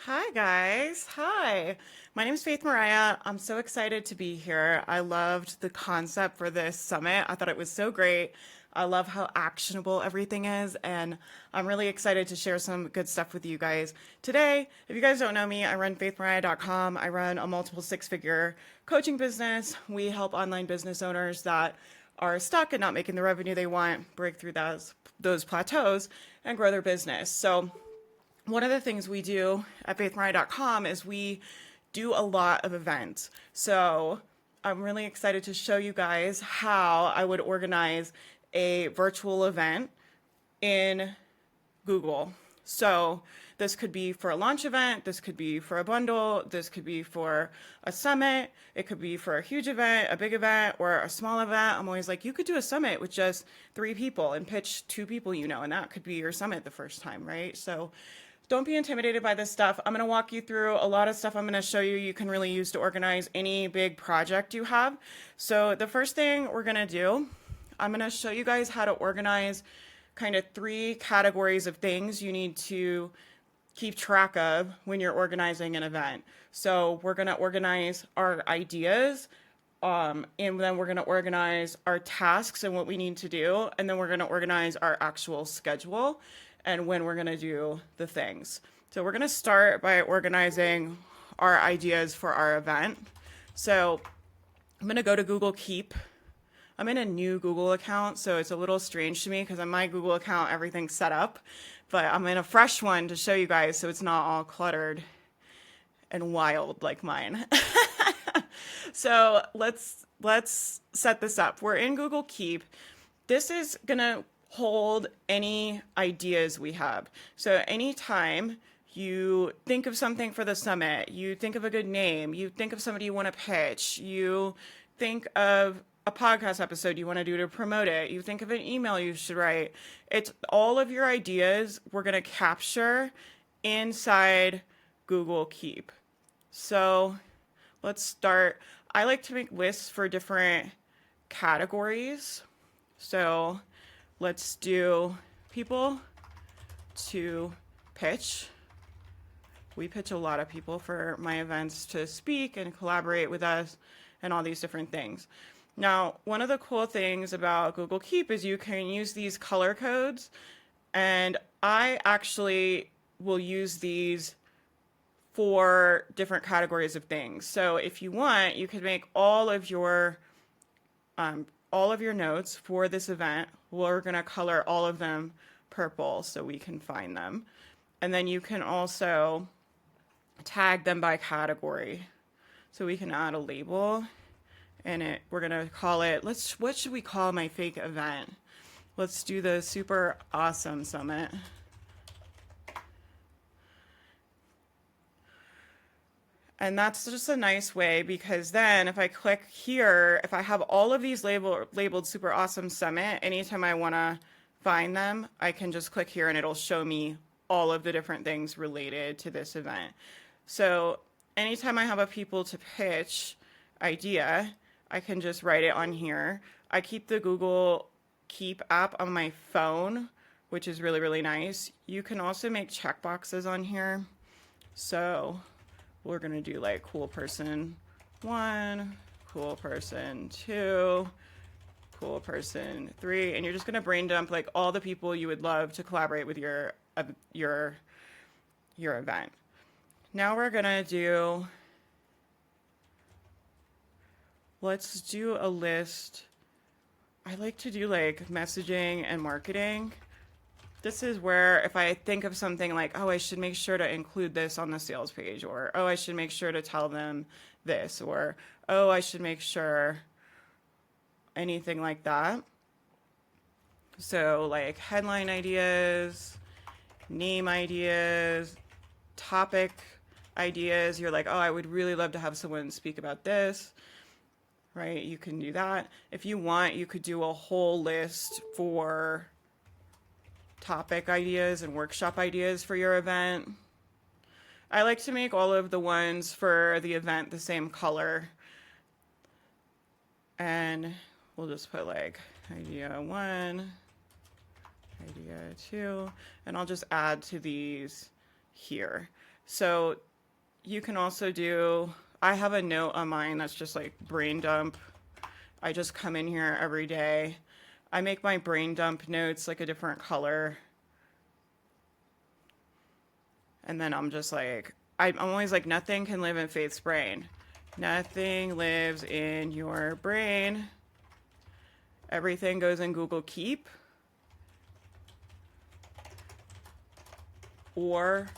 Hi, guys. Hi. My name is Faith Mariah. I'm so excited to be here. I loved the concept for this summit. I thought it was so great. I love how actionable everything is, and I'm really excited to share some good stuff with you guys today. If you guys don't know me, I run faithmariah.com. I run a multiple six-figure coaching business. We help online business owners that are stuck and not making the revenue they want break through those plateaus and grow their business. So one of the things we do at faithmariah.com is we do a lot of events. So I'm really excited to show you guys how I would organize a virtual event in Google. So this could be for a launch event, this could be for a bundle, this could be for a summit, it could be for a huge event, a big event, or a small event. I'm always like, you could do a summit with just 3 people and pitch 2 people, and that could be your summit the first time, right? So don't be intimidated by this stuff. I'm going to walk you through a lot of stuff I'm going to show you can really use to organize any big project you have. So the first thing we're going to do, I'm going to show you guys how to organize kind of 3 categories of things you need to keep track of when you're organizing an event. So we're going to organize our ideas, and then we're going to organize our tasks and what we need to do, and then we're going to organize our actual schedule and when we're going to do the things. So we're going to start by organizing our ideas for our event. So I'm going to go to Google Keep. I'm in a new Google account, so it's a little strange to me because on my Google account, everything's set up, but I'm in a fresh one to show you guys so it's not all cluttered and wild like mine. So let's set this up. We're in Google Keep. This is going to hold any ideas we have. So anytime you think of something for the summit, you think of a good name, you think of somebody you want to pitch, you think of a podcast episode you want to do to promote it, you think of an email you should write. It's all of your ideas we're going to capture inside Google Keep. So let's start. I like to make lists for different categories. So let's do people to pitch. We pitch a lot of people for my events to speak and collaborate with us and all these different things. Now, one of the cool things about Google Keep is you can use these color codes, and I actually will use these for different categories of things. So if you want, you could make all of your notes for this event. We're going to color all of them purple so we can find them. And then you can also tag them by category. So we can add a label, and we're going to call it, what should we call my fake event? Let's do the Super Awesome Summit. And that's just a nice way, because then if I click here, if I have all of these labeled Super Awesome Summit, anytime I want to find them, I can just click here and it'll show me all of the different things related to this event. So anytime I have a people to pitch idea, I can just write it on here. I keep the Google Keep app on my phone, which is really, really nice. You can also make checkboxes on here. So we're going to do like cool person 1, cool person 2, cool person 3, and you're just going to brain dump like all the people you would love to collaborate with your event. Now we're going to do, let's do a list. I like to do like messaging and marketing. This is where if I think of something like, oh, I should make sure to include this on the sales page, or, oh, I should make sure to tell them this, or, oh, I should make sure, anything like that. So like headline ideas, name ideas, topic ideas. You're like, oh, I would really love to have someone speak about this, right? You can do that. If you want, you could do a whole list for topic ideas and workshop ideas for your event. I like to make all of the ones for the event the same color. And we'll just put like idea 1, idea 2, and I'll just add to these here. So you can also do, I have a note on mine that's just like brain dump. I just come in here every day. I make my brain dump notes like a different color. And then I'm just like, I'm always like, nothing can live in Faith's brain. Nothing lives in your brain. Everything goes in Google Keep or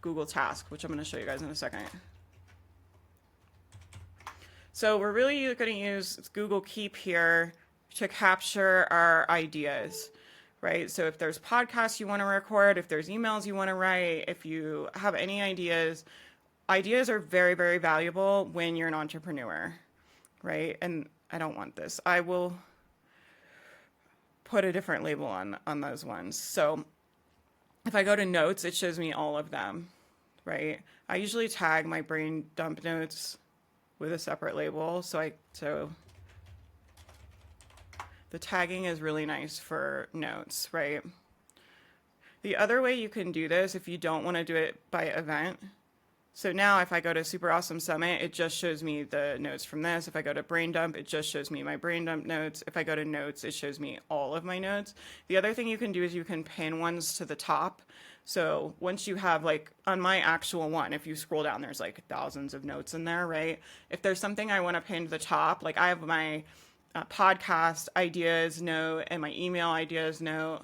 Google Task, which I'm going to show you guys in a second. So we're really going to use Google Keep here to capture our ideas, right? So if there's podcasts you want to record, if there's emails you want to write, if you have any ideas, ideas are very, very valuable when you're an entrepreneur, right? And I don't want this. I will put a different label on those ones. So if I go to notes, it shows me all of them, right? I usually tag my brain dump notes with a separate label. So the tagging is really nice for notes, right? The other way you can do this, if you don't want to do it by event, so now if I go to Super Awesome Summit, it just shows me the notes from this. If I go to Brain Dump, it just shows me my Brain Dump notes. If I go to Notes, it shows me all of my notes. The other thing you can do is you can pin ones to the top. So once you have, like, on my actual one, if you scroll down, there's like thousands of notes in there, right? If there's something I want to pin to the top, like I have my podcast ideas note and my email ideas note.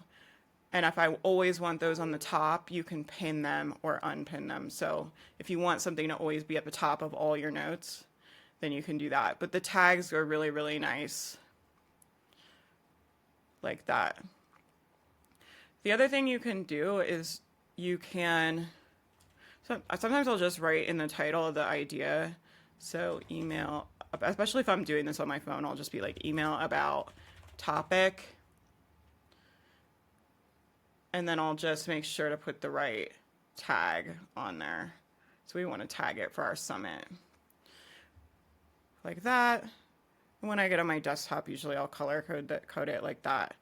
And if I always want those on the top, you can pin them or unpin them. So if you want something to always be at the top of all your notes, then you can do that. But the tags are really, really nice. Like that. The other thing you can do is you can, sometimes I'll just write in the title of the idea. So email, especially if I'm doing this on my phone, I'll just be like email about topic. And then I'll just make sure to put the right tag on there. So we want to tag it for our summit. Like that. And when I get on my desktop, usually I'll color code it like that.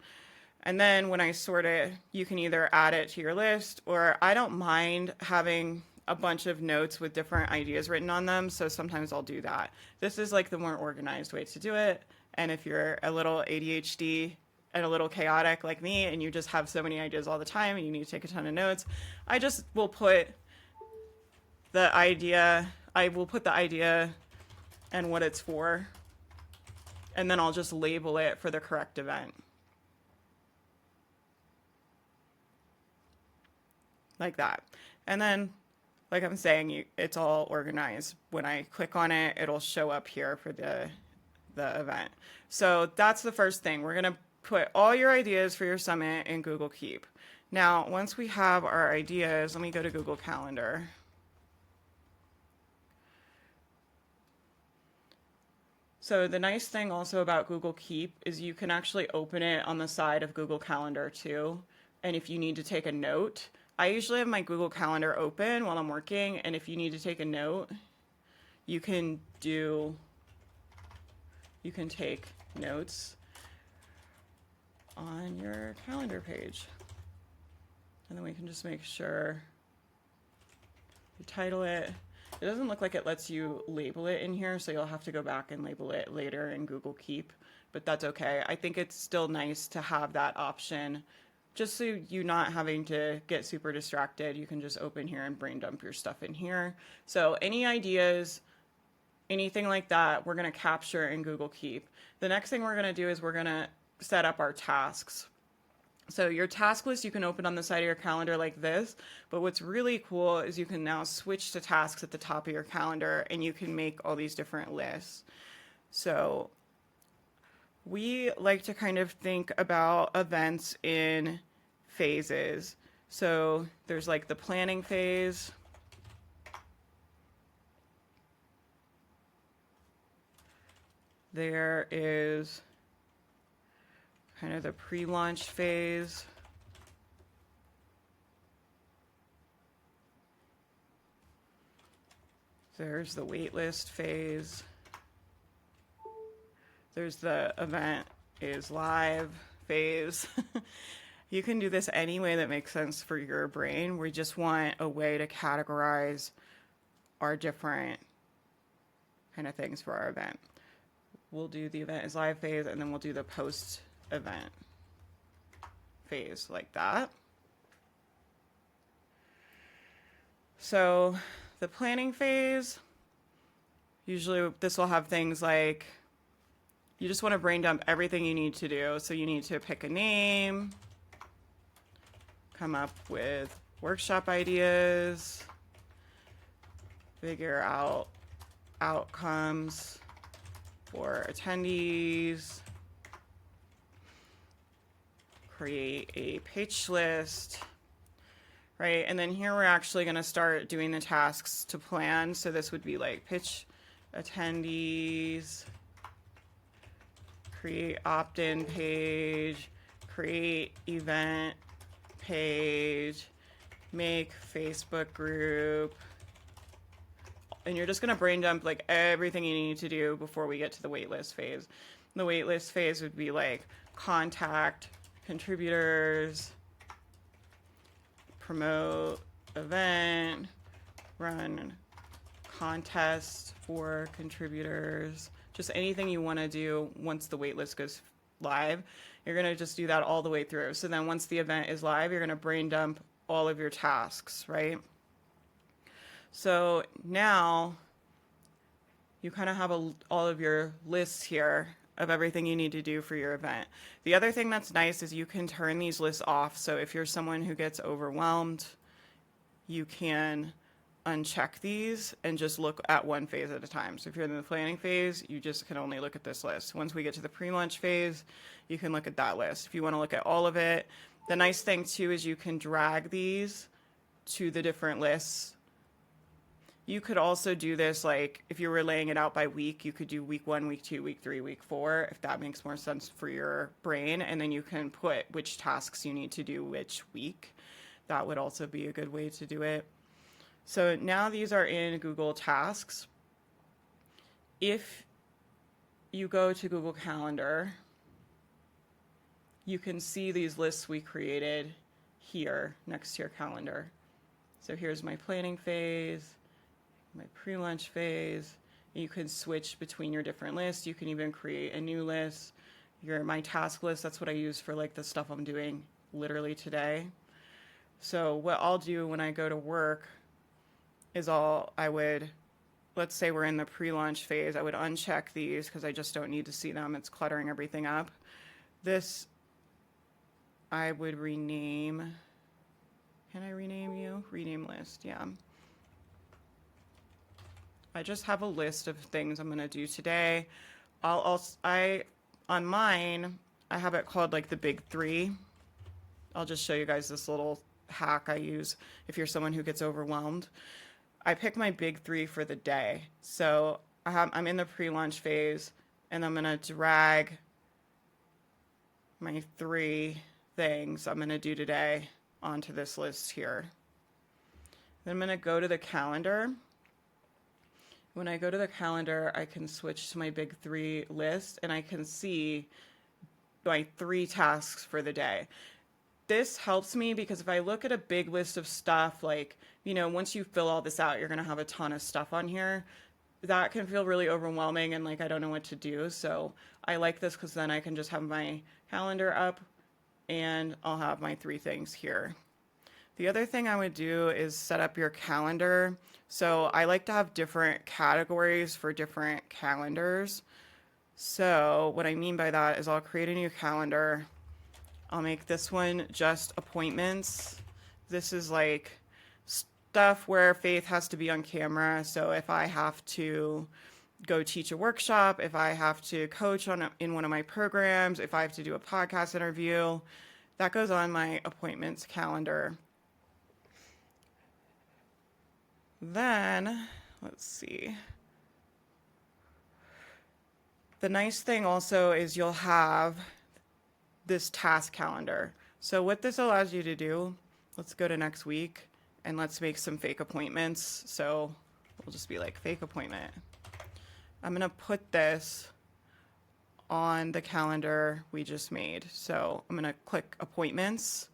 And then when I sort it, you can either add it to your list, or I don't mind having a bunch of notes with different ideas written on them. So sometimes I'll do that. This is like the more organized way to do it. And if you're a little ADHD, and a little chaotic like me, and you just have so many ideas all the time and you need to take a ton of notes, I just will put the idea, and what it's for, and then I'll just label it for the correct event. Like that. And then, like I'm saying, it's all organized. When I click on it, it'll show up here for the event. So that's the first thing. We're going to put all your ideas for your summit in Google Keep. Now, once we have our ideas, let me go to Google Calendar. So the nice thing also about Google Keep is you can actually open it on the side of Google Calendar too. And if you need to take a note, I usually have my Google Calendar open while I'm working. And if you need to take a note, you can take notes on your calendar page. And then we can just make sure you title it. It doesn't look like it lets you label it in here, so you'll have to go back and label it later in Google Keep, but that's okay. I think it's still nice to have that option, just so you're not having to get super distracted. You can just open here and brain dump your stuff in here. So any ideas, anything like that, we're going to capture in Google Keep. The next thing we're going to do is we're going to set up our tasks. So your task list you can open on the side of your calendar like this, but what's really cool is you can now switch to tasks at the top of your calendar and you can make all these different lists. So we like to kind of think about events in phases. So there's like the planning phase. There is kind of the pre-launch phase. There's the waitlist phase. There's the event is live phase. You can do this any way that makes sense for your brain. We just want a way to categorize our different kind of things for our event. We'll do the event is live phase, and then we'll do the post event phase like that. So the planning phase, usually this will have things like you just want to brain dump everything you need to do. So you need to pick a name, come up with workshop ideas, figure out outcomes for attendees, create a pitch list, right? And then here we're actually going to start doing the tasks to plan. So this would be like pitch attendees, create opt-in page, create event page, make Facebook group. And you're just going to brain dump like everything you need to do before we get to the waitlist phase. The waitlist phase would be like contact contributors, promote event, run contest for contributors, just anything you want to do once the waitlist goes live. You're going to just do that all the way through. So then once the event is live, you're going to brain dump all of your tasks, right? So now you kind of have all of your lists here of everything you need to do for your event. The other thing that's nice is you can turn these lists off. So if you're someone who gets overwhelmed, you can uncheck these and just look at one phase at a time. So if you're in the planning phase, you just can only look at this list. Once we get to the pre-launch phase, you can look at that list. If you want to look at all of it, the nice thing too is you can drag these to the different lists. You could also do this, like if you were laying it out by week, you could do week 1, week 2, week 3, week 4, if that makes more sense for your brain. And then you can put which tasks you need to do which week. That would also be a good way to do it. So now these are in Google Tasks. If you go to Google Calendar, you can see these lists we created here next to your calendar. So here's my planning phase, my pre-launch phase. You can switch between your different lists. You can even create a new list. My task list, that's what I use for like the stuff I'm doing literally today. So what I'll do when I go to work is let's say we're in the pre-launch phase, I would uncheck these because I just don't need to see them. It's cluttering everything up. This I would rename. Can I rename you? Rename list, yeah. I just have a list of things I'm going to do today. On mine, I have it called like the big 3. I'll just show you guys this little hack I use if you're someone who gets overwhelmed. I pick my big 3 for the day. So I'm in the pre-launch phase, and I'm going to drag my 3 things I'm going to do today onto this list here. Then I'm going to go to the calendar. When I go to the calendar, I can switch to my big 3 list, and I can see my 3 tasks for the day. This helps me because if I look at a big list of stuff, like, once you fill all this out, you're going to have a ton of stuff on here. That can feel really overwhelming and like I don't know what to do. So I like this because then I can just have my calendar up and I'll have my 3 things here. The other thing I would do is set up your calendar. So I like to have different categories for different calendars. So what I mean by that is I'll create a new calendar. I'll make this one just appointments. This is like stuff where Faith has to be on camera. So if I have to go teach a workshop, if I have to coach in one of my programs, if I have to do a podcast interview, that goes on my appointments calendar. Then, let's see. The nice thing also is you'll have this task calendar. So what this allows you to do, let's go to next week and let's make some fake appointments. So we'll just be like fake appointment. I'm going to put this on the calendar we just made. So I'm going to click appointments.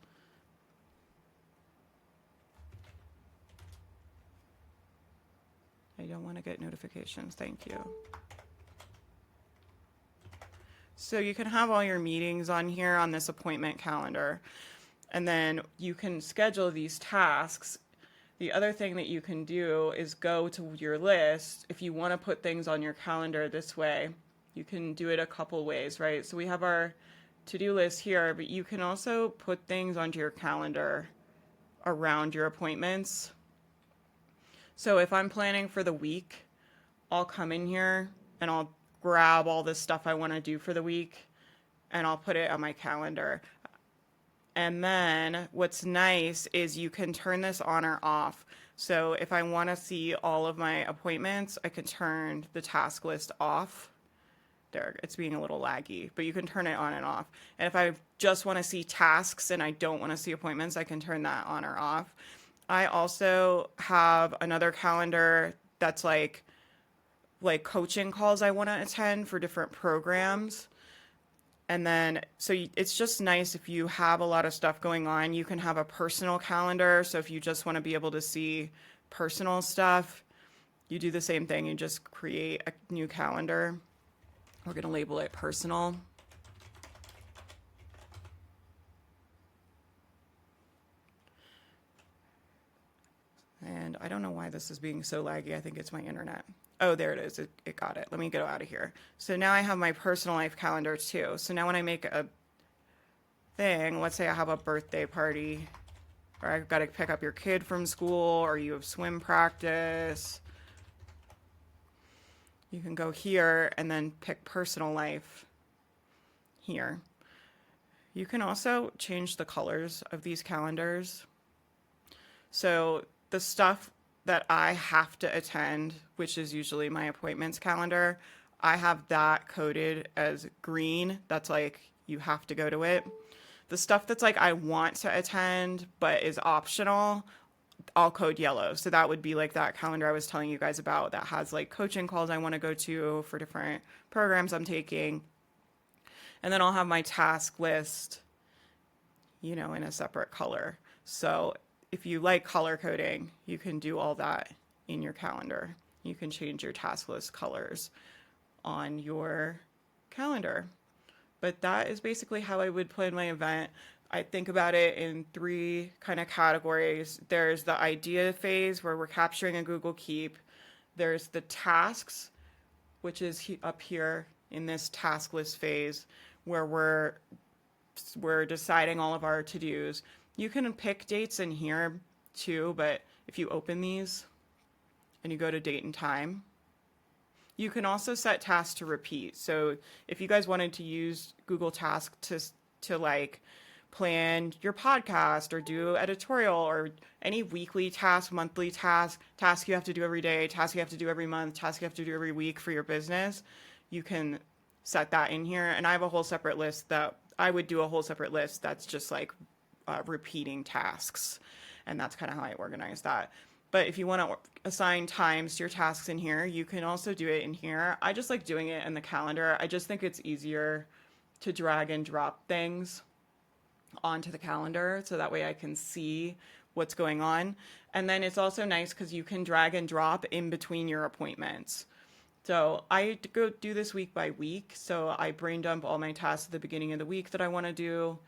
I don't want to get notifications. Thank you. So you can have all your meetings on here on this appointment calendar, and then you can schedule these tasks. The other thing that you can do is go to your list. If you want to put things on your calendar this way, you can do it a couple ways, right? So we have our to-do list here, but you can also put things onto your calendar around your appointments. So if I'm planning for the week, I'll come in here and I'll grab all the stuff I want to do for the week and I'll put it on my calendar. And then what's nice is you can turn this on or off. So if I want to see all of my appointments, I can turn the task list off. There, it's being a little laggy, but you can turn it on and off. And if I just want to see tasks and I don't want to see appointments, I can turn that on or off. I also have another calendar that's like coaching calls I want to attend for different programs. And then, so it's just nice if you have a lot of stuff going on, you can have a personal calendar. So if you just want to be able to see personal stuff, you do the same thing. You just create a new calendar. We're going to label it personal. And I don't know why this is being so laggy. I think it's my internet. Oh, there it is. It got it. Let me go out of here. So now I have my personal life calendar too. So now when I make a thing, let's say I have a birthday party, or I've got to pick up your kid from school, or you have swim practice, you can go here and then pick personal life here. You can also change the colors of these calendars. So the stuff that I have to attend, which is usually my appointments calendar, I have that coded as green. That's like you have to go to it. The stuff that's like I want to attend but is optional, I'll code yellow. So that would be like that calendar I was telling you guys about that has like coaching calls I want to go to for different programs I'm taking. And then I'll have my task list, in a separate color. So if you like color coding, you can do all that in your calendar. You can change your task list colors on your calendar. But that is basically how I would plan my event. I think about it in 3 kind of categories. There's the idea phase where we're capturing a Google Keep. There's the tasks, which is up here in this task list phase where we're deciding all of our to-dos. You can pick dates in here too, but if you open these and you go to date and time, you can also set tasks to repeat. So if you guys wanted to use Google Task to like plan your podcast or do editorial or any weekly task, monthly task you have to do every day, task you have to do every month, task you have to do every week for your business, you can set that in here. And I have a whole separate list that I would do a whole separate list that's just like repeating tasks. And that's kind of how I organize that. But if you want to assign times to your tasks in here, you can also do it in here. I just like doing it in the calendar. I just think it's easier to drag and drop things onto the calendar so that way I can see what's going on. And then it's also nice because you can drag and drop in between your appointments. So I go do this week by week. So I brain dump all my tasks at the beginning of the week that I want to do.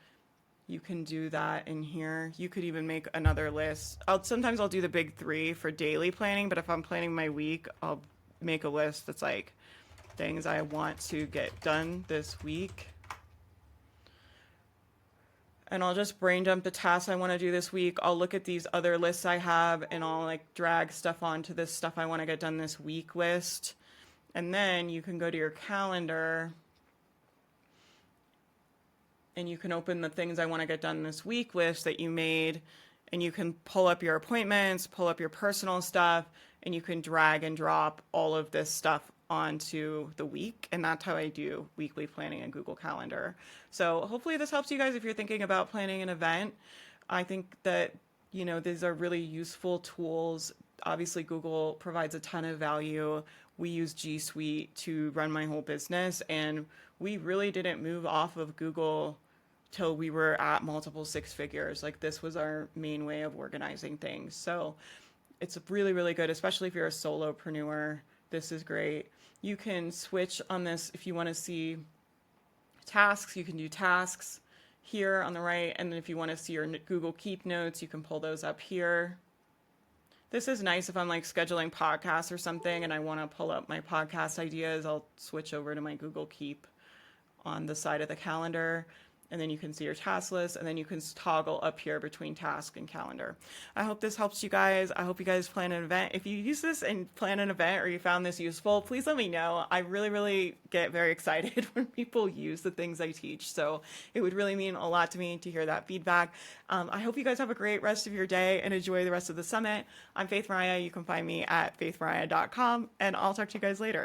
You can do that in here. You could even make another list. Sometimes I'll do the big 3 for daily planning, but if I'm planning my week, I'll make a list that's like things I want to get done this week. And I'll just brain dump the tasks I want to do this week. I'll look at these other lists I have and I'll like drag stuff onto this stuff I want to get done this week list. And then you can go to your calendar and you can open the things I want to get done this week list that you made, and you can pull up your appointments, pull up your personal stuff, and you can drag and drop all of this stuff onto the week. And that's how I do weekly planning in Google Calendar. So hopefully this helps you guys if you're thinking about planning an event. I think that, these are really useful tools. Obviously, Google provides a ton of value we use G Suite to run my whole business, and we really didn't move off of Google till we were at multiple six figures. Like this was our main way of organizing things. So it's really, really good, especially if you're a solopreneur. This is great. You can switch on this if you want to see tasks, you can do tasks here on the right. And then if you want to see your Google Keep notes, you can pull those up here. This is nice if I'm like scheduling podcasts or something and I want to pull up my podcast ideas. I'll switch over to my Google Keep on the side of the calendar, and then you can see your task list, and then you can toggle up here between task and calendar. I hope this helps you guys. I hope you guys plan an event. If you use this and plan an event or you found this useful, please let me know. I really, really get very excited when people use the things I teach. So it would really mean a lot to me to hear that feedback. I hope you guys have a great rest of your day and enjoy the rest of the summit. I'm Faith Mariah. You can find me at faithmariah.com, and I'll talk to you guys later.